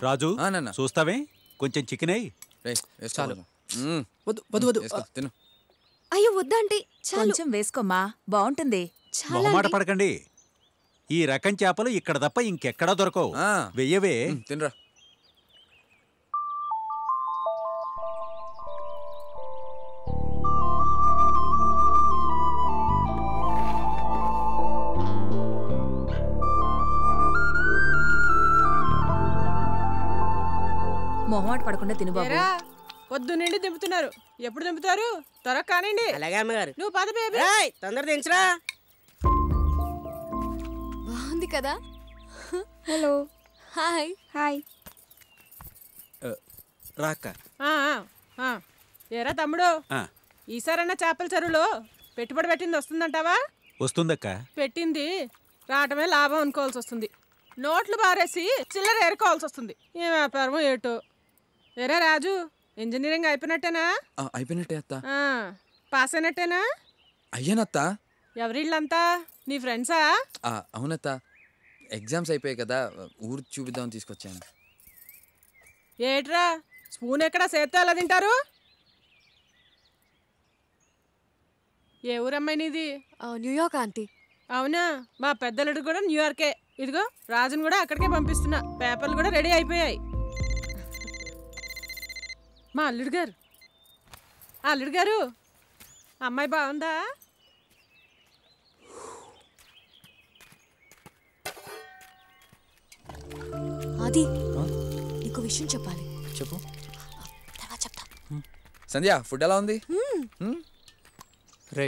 రాజు చూస్తావే కొంచెం చికెన్ చాలు. వద్దు వద్దు వద్దు తిను. అయ్యో వద్దా అంటే కొంచెం వేసుకోమ్మా, బాగుంటుంది. మొహమాట పడకండి. ఈ రకం చేపలు ఇక్కడ తప్ప ఇంకెక్కడా దొరకవు. వెయ్యవే. తినరా. మొహమాట పడకుండా తిను బాబు. పొద్దు నుండి దింపుతున్నారు, ఎప్పుడు దింపుతారు? త్వరగా కానివ్వండి. అలాగే అమ్మగారు. నువ్వు పద బేబీ. తొందర దించరా. బాగుంది కదా. Hello hi. హాయ్ రాక్క. ఏరా తమ్ముడు, ఈసారన్నా చేపల చెరువులో పెట్టుబడి పెట్టింది వస్తుందంటావా? వస్తుందక్క. పెట్టింది రావటమే లాభం అనుకోవాల్సి వస్తుంది. నోట్లు బారేసి చిల్లర ఏరుకోవాల్సి వస్తుంది. ఏ వ్యాపారం ఏటో. ఏరా రాజు, ఇంజనీరింగ్ అయిపోయినట్టేనా? అయిపోయినట్టే అత్త. పాస్ అయినట్టేనా? అయ్యానత్త. ఎవరిళ్ళంతా నీ ఫ్రెండ్సా? అవునత్త, ఎగ్జామ్స్ అయిపోయాయి కదా, ఊరు చూపిద్దామని తీసుకొచ్చాను. ఏట్రా స్పూన్ ఎక్కడా సేత్తో ఎలా తింటారు? ఏ ఊరమ్మాయి నీది? New York aunty. అవునా, మా పెద్దలుడు కూడా న్యూయార్కే. ఇదిగో రాజును కూడా అక్కడికే పంపిస్తున్నా. పేపర్లు కూడా రెడీ అయిపోయాయి. మా అల్లుడు గారు, అల్లుడు గారు, అమ్మాయి బాగుందా? అది నీకు విషయం చెప్పాలి. చెప్పు. చెప్తా. సంధ్య, ఫుడ్ ఎలా ఉంది? రే,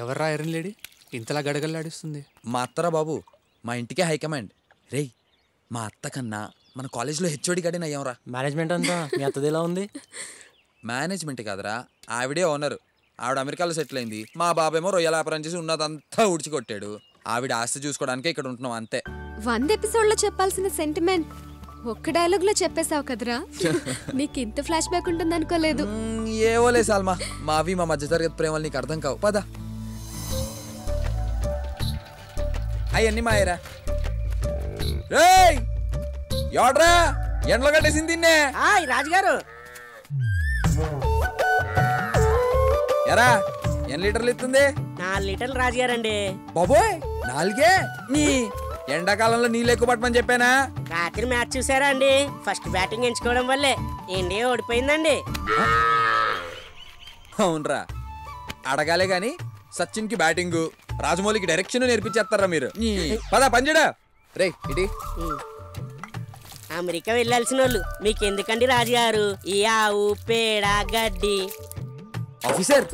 ఎవర్రా ఐరన్ లేడీ ఇంతలా గడగల్లాడిస్తుంది? మా అత్తరా బాబు, మా ఇంటికే హైకమాండ్. రే, మా అత్త కన్నా మన కాలేజ్లో హెచ్ఓడి గడిన అయ్యాంరా. మేనేజ్మెంట్ అంతా మీ అత్తది ఎలా ఉంది? మేనేజ్మెంట్ కాదురా, ఆవిడే ఓనరు. ఆవిడ అమెరికాలో సెటిల్ అయింది. మా బాబేమో రొయ్యల వ్యాపారం చేసి ఉన్నదంతా ఉడిచికొట్టాడు. ఆవిడ ఆస్తి చూసుకోవడానికే ఇక్కడ ఉంటున్నాం అంతే. 100 ఎపిసోడ్లో చెప్పాల్సిన సెంటిమెంట్ ఒక్క డైలాగ్ లో చెప్పేశావు కదరా. నీకు ఇంత ఫ్లాష్ బ్యాక్ ఉంటుంది అనుకోలేదు. ఏవోలే సాల్మా, మావి మా మధ్య తరగతి ప్రేమలు నీకు అర్థం కావు. పద. అయ్యన్ని మాయరా. రేయ్ ఎవడ్రా ఎండలో కట్టేసింది తిన్నే? రాజుగారు. ఎరా ఎన్ని లీటర్లు ఇస్తుంది? 4 లీటర్లు రాజుగారండి. బాబోయ్, 4? నీ ఎండాకాలంలో నీళ్ళు ఎక్కువ పట్టమని చెప్పానా? రాత్రి మ్యాచ్ చూసారా అండి? ఫస్ట్ బ్యాటింగ్ ఎంచుకోవడం వల్లే ఇండియా ఓడిపోయిందండి. అవునరా, అడగాలే గాని సచిన్ కి బ్యాటింగ్, రాజమౌళికి డైరెక్షన్ నేర్పించేస్తారా మీరు? పద పంజడా. రే ఇటీ. అమెరికా వెళ్ళాల్సిన వాళ్ళు మీకెందుకండి రాజుగారు ఈ ఆవు పేడ గడ్డి? ఆఫీసర్,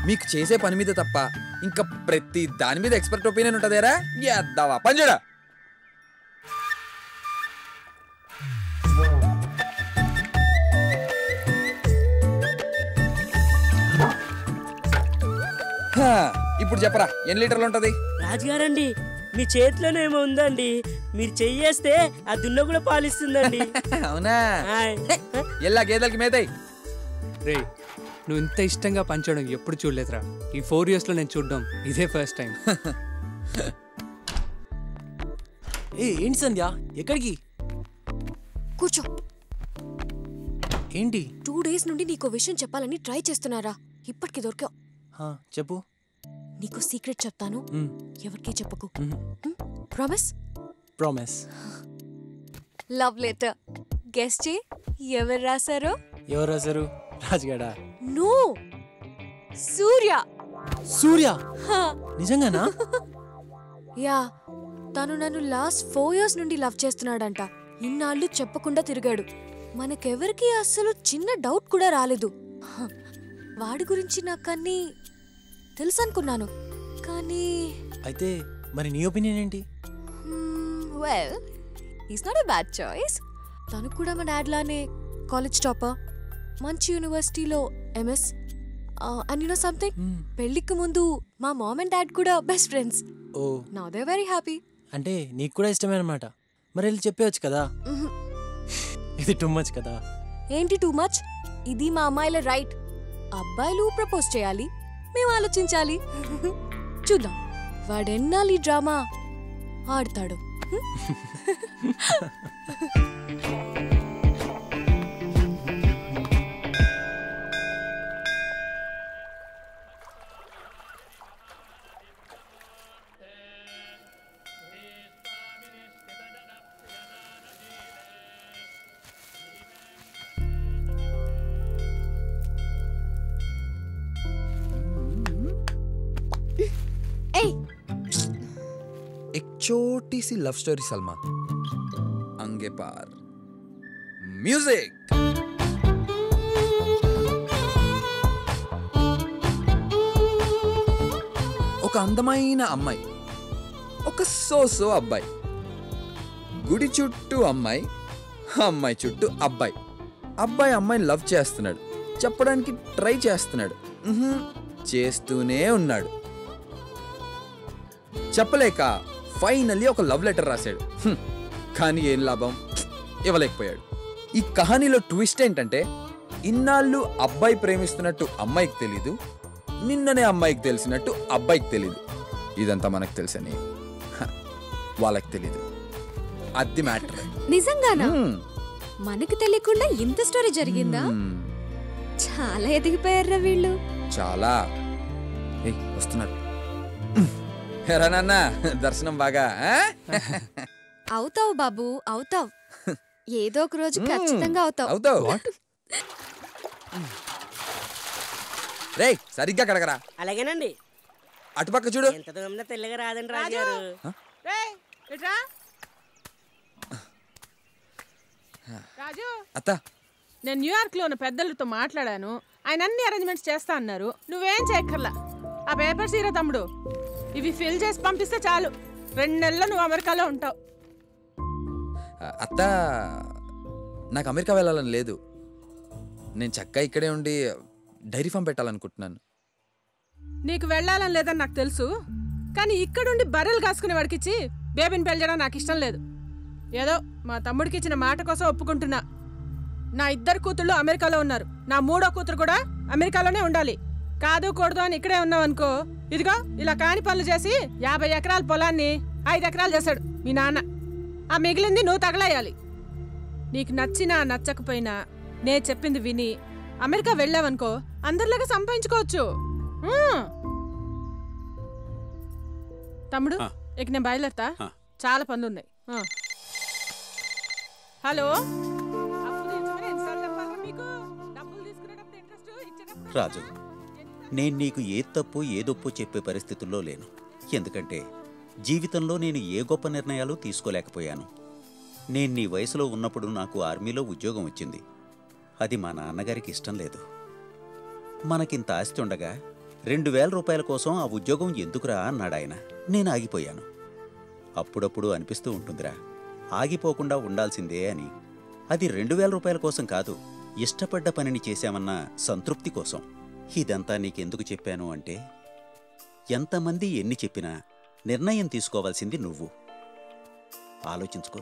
మీకు చేసే పని మీద తప్ప ఇంకా ప్రతి దాని మీద ఎక్స్పర్ట్ ఒపీనియన్ ఉంటదేరా? ఎద్దావా పంజడా. ఇప్పుడు చెప్పరా ఎన్ని లీటర్లు ఉంటది? రాజుగారండి, మీ చేతిలోనేమో ఉందండి. మీరు చెయ్యేస్తే ఆ దున్న కూడా పాలిస్తుందండి. అవునా? ఎల్లా గేదెలకి మేతాయి. రే, నువ్వు ఇంత ఇష్టంగా పంచడం ఎప్పుడు చూడలేదురా. ఈ 4 years లో నేను చూడడం ఇదే ఫస్ట్ టైం. ఏంటి సంధ్య, ఎక్కడికి? కూర్చో. ఏంటి? 2 days నుండి నీకు విషయం చెప్పాలని ట్రై చేస్తున్నారా? ఇప్పటికి దొరికావు. చెప్పు. నీకు సీక్రెట్ చెప్తాను, ఎవరికీ చెప్పకు. Promise? Promise. Love letter. Guess చే ఎవరు రాశారో? ఎవరు రాశారు? రాజుగాడా? నో, సూర్య. సూర్య? నిజంగానా? యా, తను నన్ను లాస్ట్ 4 years నుండి లవ్ చేస్తున్నాడంట. ఇన్నాళ్ళు చెప్పకుండా తిరిగాడు. మనకెవరికి అసలు చిన్న డౌట్ కూడా రాలేదు. వాడి గురించి నాకన్నీ తెలుసు అనుకున్నాను, కానీ అయితే మరి నీ ఒపీనియన్ ఏంటి? Well, is not a bad choice. తను కూడా మా డాడ్ లానే కాలేజ్ టాపర్, మంచి యూనివర్సిటీలో MS. And you know something, పెళ్లికి ముందు మా మామ్ అండ్ డాడ్ కూడా best friends. Oh, now they very happy. అంటే నీకు కూడా ఇష్టమే అన్నమాట. మరి వెళ్ళి చెప్పేవచ్చు కదా. ఇది టూ మచ్ కదా. ఏంటి టూ మచ్? ఇది మా అమ్మాయిల రైట్. అబ్బాయిలు ప్రపోజ్ చేయాలి, మేము ఆలోచించాలి. చూద్దాం వాడెన్నాళ్ళు ఈ డ్రామా ఆడతాడు. छोटी सी लव स्टोरी सलमा अंगे पार म्यूजिक ఒక అందమైన అమ్మాయి ఒక సోసో అబ్బాయి గుడి చుట్టూ అమ్మాయి అమ్మాయి చుట్టూ అబ్బాయి అబ్బాయి అమ్మాయిని లవ్ చేస్తున్నాడు చెప్పడానికి ట్రై చేస్తున్నాడు చేస్తూనే ఉన్నాడు చెప్పలేక ఫైనల్లీ ఒక లవ్ లెటర్ రాశాడు కానీ ఏం లాభం ఇవ్వలేకపోయాడు ఈ కహానీలో ట్విస్ట్ ఏంటంటే ఇన్నాళ్ళు అబ్బాయి ప్రేమిస్తున్నట్టు అమ్మాయికి తెలీదు నిన్ననే అమ్మాయికి తెలిసినట్టు అబ్బాయికి తెలీదు ఇదంతా మనకు తెలుసని వాళ్ళకి తెలీదు అది మ్యాటర్ నిజంగానా మనకు తెలియకుండా ఇంత స్టోరీ జరిగిందా చాలా ఎదిగిపోయారా వీళ్ళు చాలా వస్తున్నారు ఎరా నాన్న దర్శనం బాగా అవుతావు బాబు అవుతావు ఏదో ఒక రోజు ఖచ్చితంగా అవుతావు అవుతావు రే సరిగ్గా కడగరా అలాగేనండి అటుపక్క చూడు ఎంత దూరంలో తెల్లగా రాదండి రాజుగారు రాజు అత్త నేను న్యూయార్క్ లో ఉన్న పెద్దలతో మాట్లాడాను ఆయన అన్ని అరేంజ్మెంట్స్ చేస్తా అన్నారు నువ్వేం చేయక్కర్లా ఆ పేపర్స్ ఇరా తమ్ముడు ఇవి ఫిల్ చేసి పంపిస్తే చాలు 2 నెలల్లో నువ్వు అమెరికాలో ఉంటావు అత్త నాకు అమెరికా వెళ్ళాలని లేదు నేను చక్కగా ఇక్కడే ఉండి డైరీ ఫామ్ పెట్టాలనుకుంటున్నాను నీకు వెళ్ళాలని లేదని నాకు తెలుసు కానీ ఇక్కడుండి బర్రెలు కాసుకునే వాడికిచ్చి బేబీని పెళ్ళడం నాకు ఇష్టం లేదు ఏదో మా తమ్ముడికి ఇచ్చిన మాట కోసం ఒప్పుకుంటున్నా నా 2 కూతుళ్ళు అమెరికాలో ఉన్నారు నా 3వ కూతురు కూడా అమెరికాలోనే ఉండాలి కాదు కూడదు అని ఇక్కడే ఉన్నావు అనుకో ఇదిగో ఇలా కాని పనులు చేసి 50 ఎకరాల పొలాన్ని 5 ఎకరాలు చేశాడు మీ నాన్న ఆ మిగిలింది నువ్వు తగలేయాలి నీకు నచ్చినా నచ్చకపోయినా నే చెప్పింది విని అమెరికా వెళ్ళావనుకో అందరిలాగా సంపాదించుకోవచ్చు తమ్ముడు ఇక నేను బయలుదేరతా చాలా పనులు ఉన్నాయి హలో రాజు నేను నీకు ఏ తప్పు ఏదొప్పు చెప్పే పరిస్థితుల్లో లేను ఎందుకంటే జీవితంలో నేను ఏ గొప్ప నిర్ణయాలు తీసుకోలేకపోయాను నేను నీ వయసులో ఉన్నప్పుడు నాకు ఆర్మీలో ఉద్యోగం వచ్చింది అది మా నాన్నగారికి ఇష్టం లేదు మనకింత ఆస్తి ఉండగా 2000 రూపాయల కోసం ఆ ఉద్యోగం ఎందుకురా అన్నాడు ఆయన నేను ఆగిపోయాను అప్పుడప్పుడు అనిపిస్తూ ఉంటుందిరా ఆగిపోకుండా ఉండాల్సిందే అని అది 2000 రూపాయల కోసం కాదు ఇష్టపడ్డ పనిని చేశామన్న సంతృప్తి కోసం ఇదంతా నీకెందుకు చెప్పాను అంటే ఎంతమంది ఎన్ని చెప్పినా నిర్ణయం తీసుకోవాల్సింది నువ్వు ఆలోచించుకో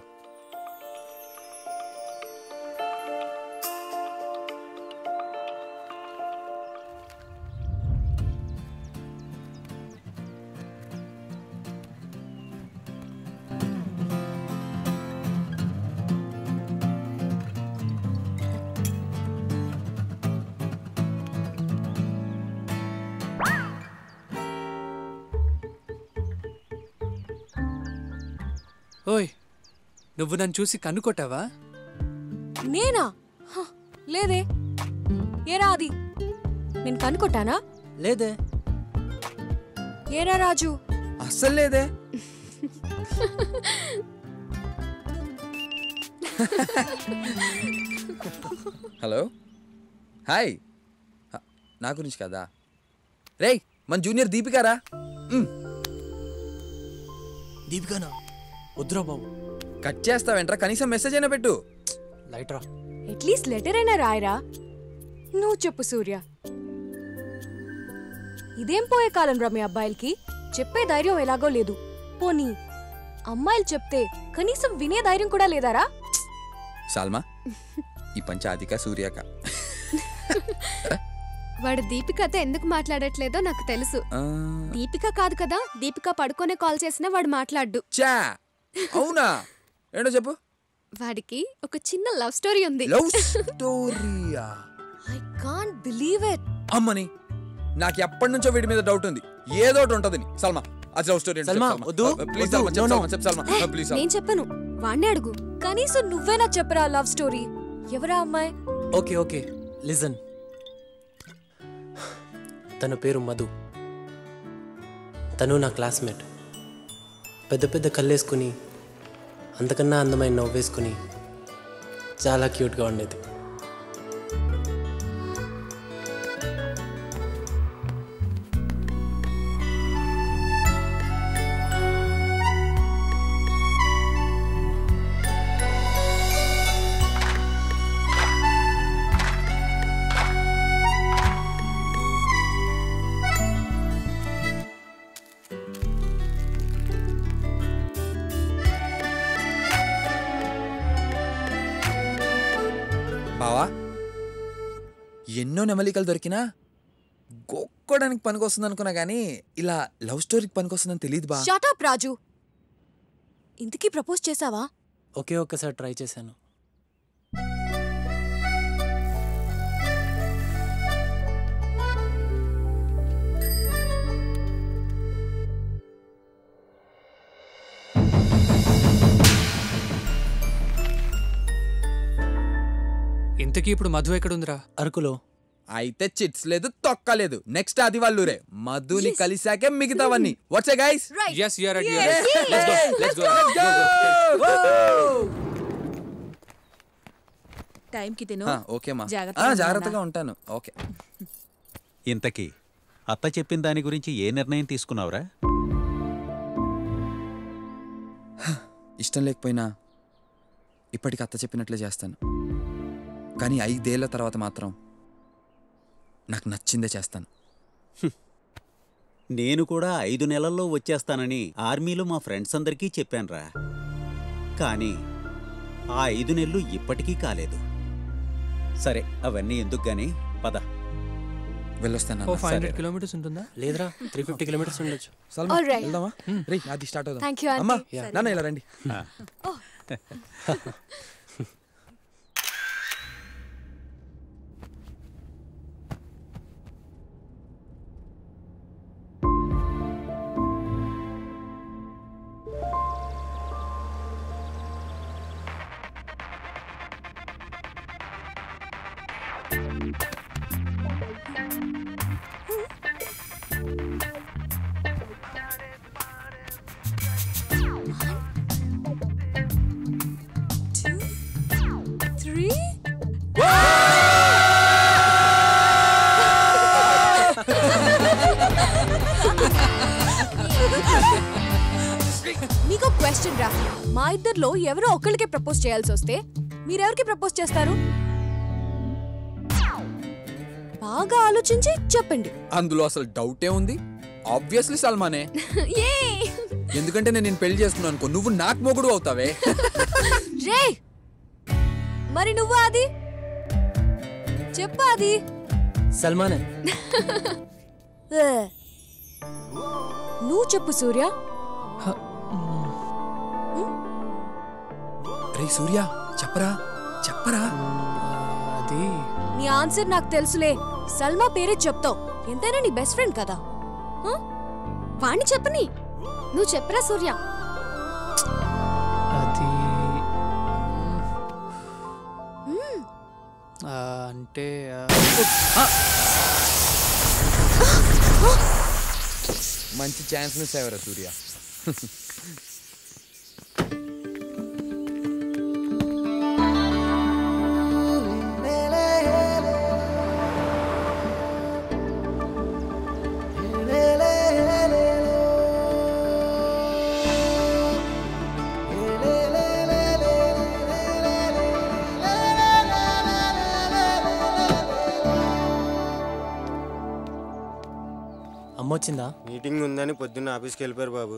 ఓయ్ నువ్వు నన్ను చూసి కన్నుకొట్టావా నేనా లేదే ఏరా అది నేను కనుకొట్టానా లేదే ఏరా రాజు అస్సలు లేదే హలో హాయ్ నా గురించి కదా రేయ్ మన జూనియర్ దీపికారా దీపికానా వద్దురా బాబు కట్ చేస్తావేంట్రా కనీసం మెసేజ్ అయినా పెట్టు లైట్ రా అట్లీస్ట్ లెటర్ అయినా రాయరా నువ్వు చెప్పు సూర్య ఇదేం పోయే కాలం రా మీ అబ్బాయిలకి చెప్పే ధైర్యం ఎలాగో లేదు పోనీ అమ్మాయిలు చెప్తే కనీసం వినే ధైర్యం కూడా లేదారా సాల్మా ఈ పంచాదిక సూర్యక వాడు దీపికతో ఎందుకు మాట్లాడట్లేదో నాకు తెలుసు దీపిక కాదు కదా దీపిక పడుకోనే కాల్ చేసినా వాడు మాట్లాడ్డు చా అవునా ఏంటో చెప్పు వాడికి ఒక చిన్న లవ్ స్టోరీ ఉంది లవ్ స్టోరీయా ఐ కాంట్ బిలీవ్ ఇట్ అమ్మని నాకు ఎప్పటి నుంచో వీడి మీద డౌట్ ఉంది ఏదో ఒకటి ఉంటది సల్మా అది లవ్ స్టోరీ సల్మా, వద్దు, ప్లీజ్ వద్దు, సల్మా no, చెప్పు సల్మా ప్లీజ్ నేను చెప్పను వాణ్ణి అడుగు కనీసం నువ్వేనా చెప్పరా లవ్ స్టోరీ ఎవరా అమ్మాయి ఓకే ఓకే లిజన్ తన పేరు మధు తను నా క్లాస్మేట్ పెద్ద పెద్ద కళ్ళేసుకుని అంతకన్నా అందమైన నవ్వేసుకుని చాలా క్యూట్గా ఉండేది. బావా, ఎన్నో నెమలికలు దొరికినా గొక్కోడానికి పనికొస్తుంది అనుకున్నా కానీ ఇలా లవ్ స్టోరీకి పనికొస్తుందని తెలియదు బా. షట్ అప్ రాజు. ఇంతకీ ప్రపోజ్ చేసావా? ఒకే ఒక్కసారి ట్రై చేశాను. ఇంతకీ ఇప్పుడు మధు ఎక్కడుందిరా? అరకులో. అయితే చిట్స్ లేదు, తొక్క లేదు. నెక్స్ట్ అది వాళ్ళూరే. మధుని కలిసాకే మిగతావన్నీ. What's guys? yes you are ready, you are ready. let's go టైంకి తిను. ఓకే మా. జాగ్రత్తగా జాగ్రత్తగా ఉంటాను. ఓకే. ఇంతకీ అత్త చెప్పిన దాని గురించి ఏ నిర్ణయం తీసుకున్నావురా? ఇష్టం లేకపోయినా ఇప్పటికి అత్త చెప్పినట్లే చేస్తాను. కానీ 5 ఏళ్ల తర్వాత మాత్రం నాకు నచ్చిందే చేస్తాను. నేను కూడా 5 నెలల్లో వచ్చేస్తానని ఆర్మీలో మా ఫ్రెండ్స్ అందరికీ చెప్పానురా. కానీ ఆ 5 నెలలు ఇప్పటికీ కాలేదు. సరే, అవన్నీ ఎందుకు గానీ పద. వెళ్ళొస్తాను. 500 కిలోమీటర్స్ ఉంటుందా? లేదురా, 350 కిలోమీటర్స్ ఉండొచ్చు. Alright. వెళ్దామా? రే, అది స్టార్ట్ అవుదాం. Thank you, aunty. అమ్మా, నాన్న ఇలా రండి. నీకు క్వశ్చన్ రా. మా ఇద్దరిలో ఎవరో ఒకళ్ళకే ప్రపోజ్ చేయాల్సి వస్తే మీరెవరికి ప్రపోజ్ చేస్తారు? బాగా ఆలోచించి చెప్పండి. అందులో అసలు డౌటే ఉంది. ఆబ్వియస్లీ సల్మానే. Yay! ఎందుకంటే నేను పెళ్లి చేసుకున్నాను అనుకో, నువ్వు నాకు మొగుడు అవుతావే. రే, మరి నువ్వు అది చెప్పు. అది సల్మానే. నువ్వు చెప్పు సూర్య. రే సూర్య, చెప్పరా చెప్పరా. అది నీ ఆన్సర్ నాకు తెలుసులే. సల్మా పేరే చెప్తావు. ఎంతైనా నీ బెస్ట్ ఫ్రెండ్ కదా. వాణ్ణి చెప్పని. నువ్వు చెప్పరా సూర్య. అది అంటే మంచి ఛాన్స్ మిస్ అయ్యారా సూర్య. అమ్మ వచ్చిందా? మీటింగ్ ఉందని పొద్దున్న ఆఫీస్కి వెళ్ళిపోయారు బాబు.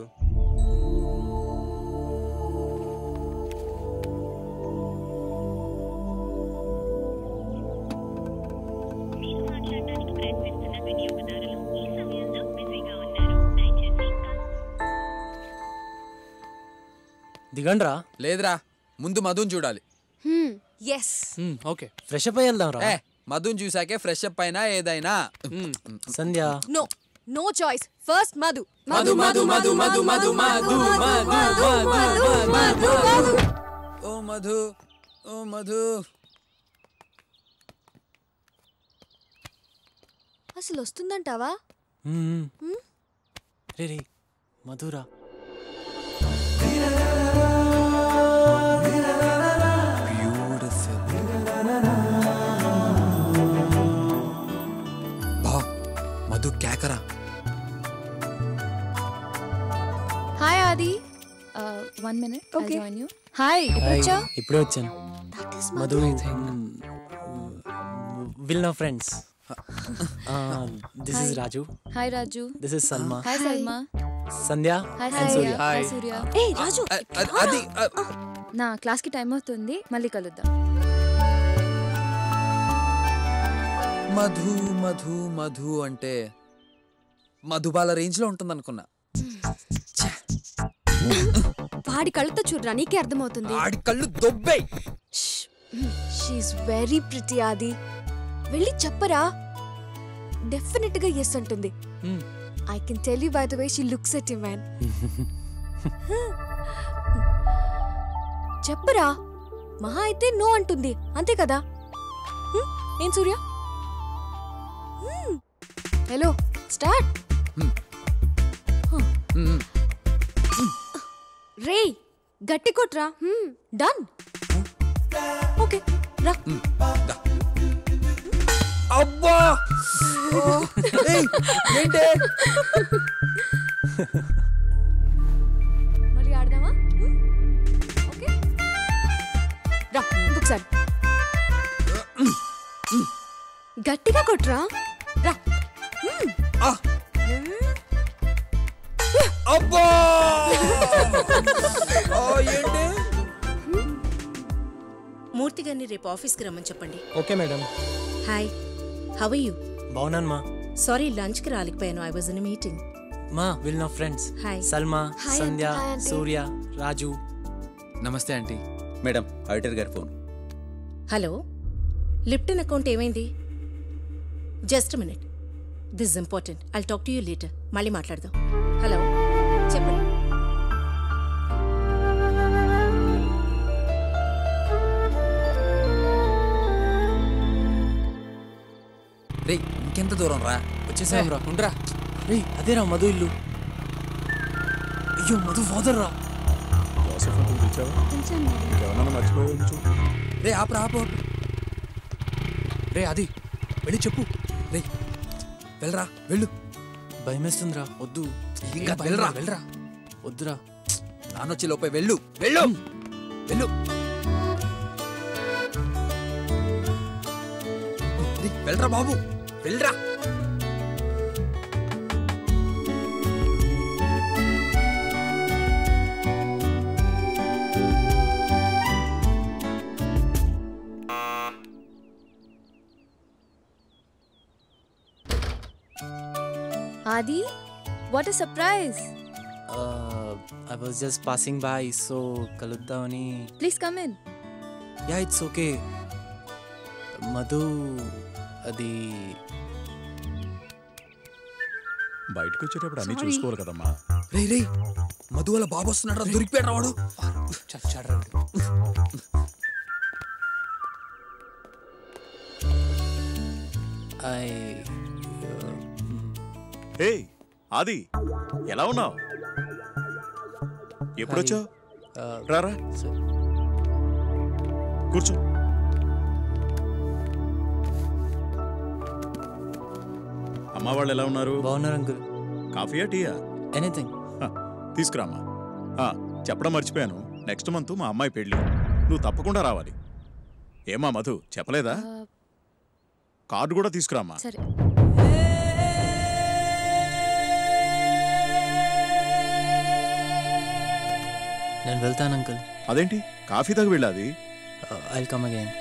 దిగండ్రా. లేదురా, ముందు మధుని చూడాలి. ఎస్. ఓకే, ఫ్రెష్ అప్ అయ్యి వెళ్దాం రా. మధుని చూసాకే ఫ్రెష్ అప్ అయినా ఏదైనా. Sandhya. No, no choice. First Madhu. Madhu Madhu Madhu Madhu Madhu Madhu Madhu. ఓ మధు, ఓ మధు. అసలు వస్తుందంటావా? రే రే, మధురా. మధు కేకరా. Hi Adi. 1 minute. Okay. I'll join you. Hi hi, ఎప్పుడొచ్చా? ఇప్పుడే వచ్చాను. Madhu will know friends. This is Raju. Hi Raju. This is Salma. Hi Salma. Sandhya hi and Surya. Surya. Hi Surya. ఏ రాజు అది నా క్లాస్ కి టైం అవుతుంది, మళ్ళీ కలుద్దాం. మధు మధు మధు అంటే మధుబాల రేంజ్ లో ఉంటుంది అనుకున్నా. వాడి కళ్ళతో చూడరా, నీకే అర్థమవుతుంది. ఆడి కళ్ళు దొబ్బై. షీఈస్ వెరీ ప్రిటీ ఆది. వెళ్ళి చెప్పరా, డెఫినెట్ గా ఎస్ అంటుంది. I can tell you by the way she looks at you man. చెప్పరా, మహా అయితే నో అంటుంది, అంతే కదా? ఏం సూర్య? Hello, start. రే గట్టి కొట్రా. డన్. ఓకే రా. అబ్బా ఏంటే మళ్ళీ ఆడదామా? ఓకే రా, ఇంకొకసారి గట్టిగా కొట్రా. రా. అబ్బా ఏంటి? మూర్తి గారిని రేపు ఆఫీస్కి రమ్మని చెప్పండి. Okay madam. Hi, how are you? బాగున్నాను మా. సారీ లంచ్కి రాలేకపోయాను, ఐ వాజ్ ఇన్ మీటింగ్. మా will know friends. Hi. Salma, hi Sandhya, aunty, hi aunty. Surya, Raju. Namaste aunty. Madam, auditor గారి ఫోన్. హలో, లిప్టన్ అకౌంట్ ఏమైంది? Just minute, this important. I'll talk to you later. మళ్ళీ మాట్లాడదాం. Hello, చెప్పండి. రే ఇంకెంత దూరం రా? వచ్చేసాం రా. ఉండరా. రే అదేరా మధు ఇల్లు. అయ్యో మధు ఫాదర్ రా. రే ఆపరా ఆపు. రే అది వెళ్ళి చెప్పు. రే వెళ్ళరా, వెళ్ళు. భయమేస్తుందిరా. వద్దు. ఇంకా వెళ్ళరా. వెళ్ళరా. వద్దురా. నానొచ్చి లోపే వెళ్ళు. వెళ్ళు వెళ్ళు. వెళ్ళరా బాబు, వెళ్ళరా. Adi, what a surprise. I was just passing by, so కలుద్దామని. Please come in. Yeah it's okay. Madhu అది బయటకు వచ్చేటప్పుడు అన్ని చూసుకోవాలి కదమ్మా. రే రే మధు వాళ్ళ బాబు వస్తున్నాడు, దొరికిపోయాడు వాడు. చచ్చాడు. హే ఆది, ఎలా ఉన్నావు? ఎప్పుడొచ్చావు? రారా కూర్చో. అమ్మా వాళ్ళు ఎలా ఉన్నారు? బాగున్నారు అంకుల్. కాఫీయా టీయా? ఎనీథింగ్. తీసుకురామ్మా. చెప్పడం మర్చిపోయాను, నెక్స్ట్ మంత్ మా అమ్మాయి పెళ్ళి, నువ్వు తప్పకుండా రావాలి. ఏమా మధు చెప్పలేదా? కార్డు కూడా తీసుకురామ్మా. సరే. నేను వెళ్తాను అంకుల్. అదేంటి కాఫీ తాగి వెళ్ళాది? I will come again.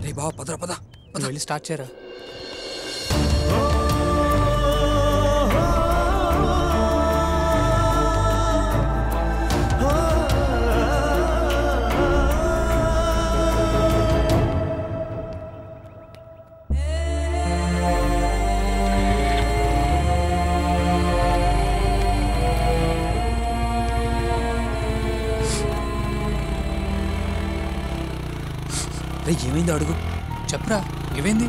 రే బావ పదరా పద. వెళ్ళి స్టార్ట్ చేయరా. రే ఏమైంది అడుగు. చెప్పరా, ఏమైంది?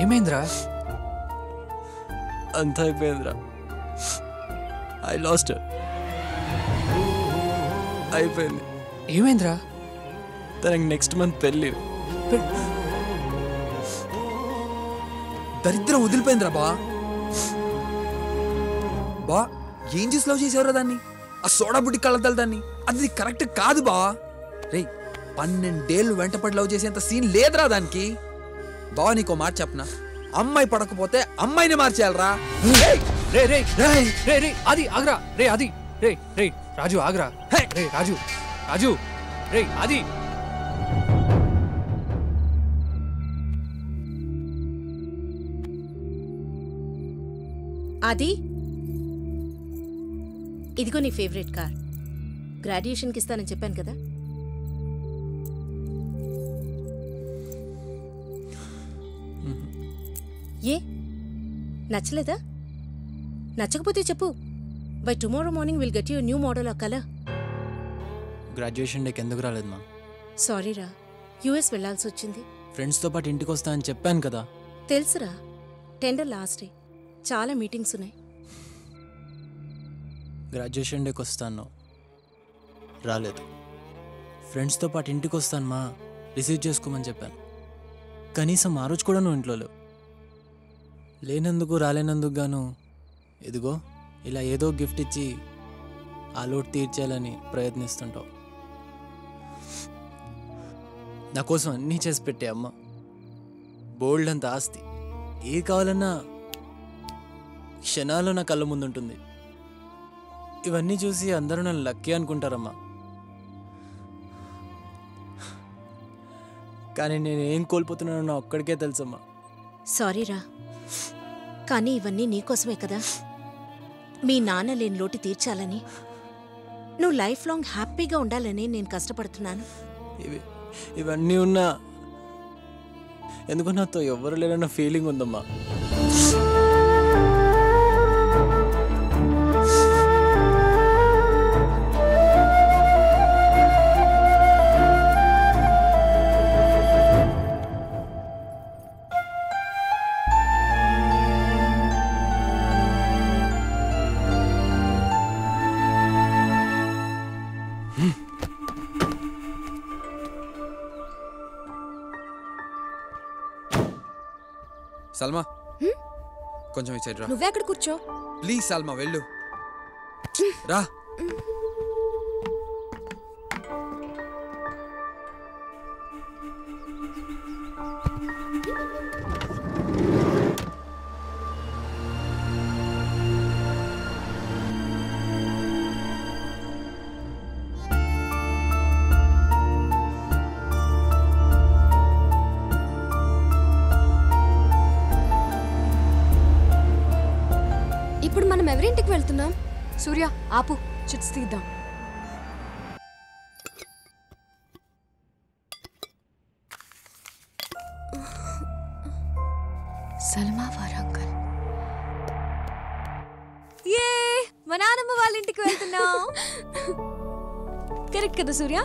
ఏమైందిరా? అంతా అయిపోయిందిరా. I last. అయిపోయింది. ఏమైందిరా? తనకి నెక్స్ట్ మంత్ పెళ్ళి. దరిద్రం వదిలిపోయిందిరా బా. బా ఏం చేసి లవ్ చేసేవరా దాన్ని? ఆ సోడా బుడ్డి కళ్ళద్దాలు దాన్ని. అది కరెక్ట్ కాదు బా. రే 12 ఏళ్ళు వెంటపడి లవ్ చేసేంత సీన్ లేదురా దానికి. బావా నీకో మాట చెప్పనా, అమ్మాయి పడకపోతే అమ్మాయిని మార్చేయాలరా. రే రే రే రే రే అది ఆగ్రా. రే అది రే రే రాజు ఆగ్రా. రే రాజు రాజు రే అది. అది ఇదిగో నీ ఫేవరెట్ కార్. గ్రాడ్యుయేషన్కి ఇస్తానని చెప్పాను కదా. ఏ నచ్చలేదా? నచ్చకపోతే చెప్పు. By tomorrow morning will get you new model of colour. Graduation డేకి ఎందుకు రాలేదు మా? సారీరా, యూఎస్ వెళ్లాల్సి వచ్చింది. ఫ్రెండ్స్తో పాటు ఇంటికి వస్తా అని చెప్పాను కదా. తెలుసురా, టెండర్ లాస్ట్ డే, చాలా మీటింగ్స్ ఉన్నాయి. గ్రాడ్యుయేషన్ డేకి వస్తాను, రాలేదు. ఫ్రెండ్స్తో పాటు ఇంటికి వస్తాను మా, రిసీవ్ చేసుకోమని చెప్పాను. కనీసం ఆ రోజు కూడా నువ్వు ఇంట్లో లేవు. లేనందుకు రాలేనందుకు గాను ఇదిగో ఇలా ఏదో గిఫ్ట్ ఇచ్చి ఆ లోటు తీర్చేయాలని ప్రయత్నిస్తుంటావు. నా కోసం అన్నీ చేసి పెట్టే అమ్మ. బోల్డ్ అంత ఆస్తి, ఏ కావాలన్నా క్షణాల్లో నా కళ్ళ ముందుంటుంది. ఇవన్నీ చూసి అందరూ నన్ను లక్కీ అనుకుంటారమ్మా. కానీ నేను ఏం కోల్పోతున్నానో నా ఒక్కడికే తెలుసమ్మా. సారీరా, కానీ ఇవన్నీ నీకోసమే కదా. మీ నాన్న లేని లోటు తీర్చాలని, నువ్వు లైఫ్ లాంగ్ హ్యాపీగా ఉండాలని నేను కష్టపడుతున్నాను. ఇవన్నీ ఉన్నా ఎందుకో నాతో ఎవరు లేరన్న ఫీలింగ్ ఉందమ్మా. సల్మా కొంచెం ఈ సైడ్ రా. నువ్వే అక్కడ కూర్చో. ప్లీజ్ సల్మా వెళ్ళు. రా. ఇప్పుడు మనం ఎవరింటికి వెళ్తున్నాం? సూర్య ఆపు, చిట్స్ తీద్దాం. సల్మా వారంగల్. ఏ మా నాన్నమ్మ వాళ్ళ ఇంటికి వెళ్తున్నాం. కరెక్ట్ కదా సూర్య?